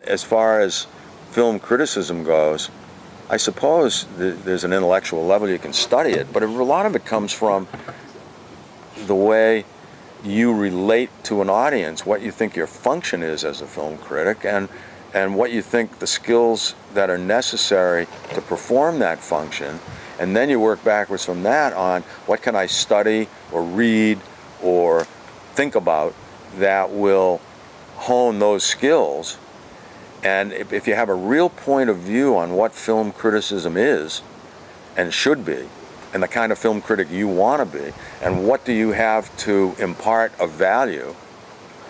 as far as film criticism goes, I suppose there's an intellectual level you can study it, but a lot of it comes from the way you relate to an audience, what you think your function is as a film critic, and what you think the skills that are necessary to perform that function. And then you work backwards from that on what can I study or read or think about that will hone those skills. And if you have a real point of view on what film criticism is and should be, and the kind of film critic you want to be, and what do you have to impart of value.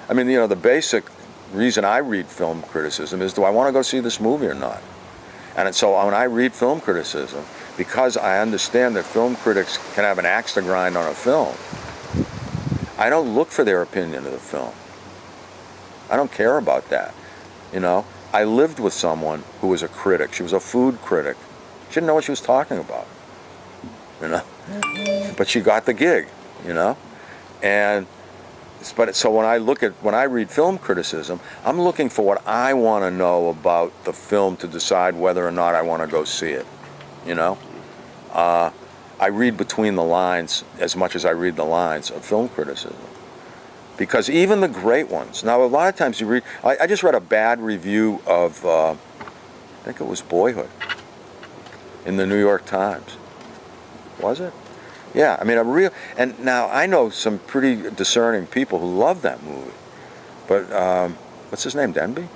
I mean, you know, the basic reason I read film criticism is, do I want to go see this movie or not? And so when I read film criticism, because I understand that film critics can have an axe to grind on a film, I don't look for their opinion of the film. I don't care about that, you know. I lived with someone who was a critic. She was a food critic. She didn't know what she was talking about, you know. But she got the gig, you know. So when I read film criticism, I'm looking for what I want to know about the film to decide whether or not I want to go see it, you know. I read between the lines as much as I read the lines of film criticism. Because even the great ones, now a lot of times you read, I just read a bad review of, I think it was Boyhood, in the New York Times. Was it? Yeah, I mean, and now I know some pretty discerning people who love that movie. But, what's his name, Denby?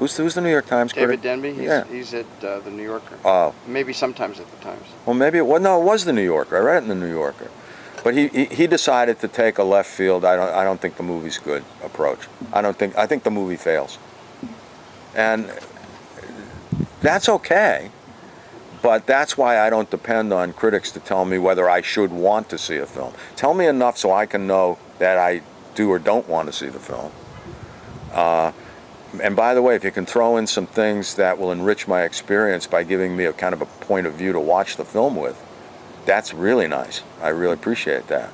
Who's the New York Times critic? David Denby? He's at the New Yorker. Oh. Maybe sometimes at the Times. Well, maybe it was the New Yorker. I read it in the New Yorker. But he decided to take a left field. I don't think the movie's good approach. I think the movie fails. And that's okay. But that's why I don't depend on critics to tell me whether I should want to see a film. Tell me enough so I can know that I do or don't want to see the film. And by the way, if you can throw in some things that will enrich my experience by giving me a kind of a point of view to watch the film with, that's really nice. I really appreciate that.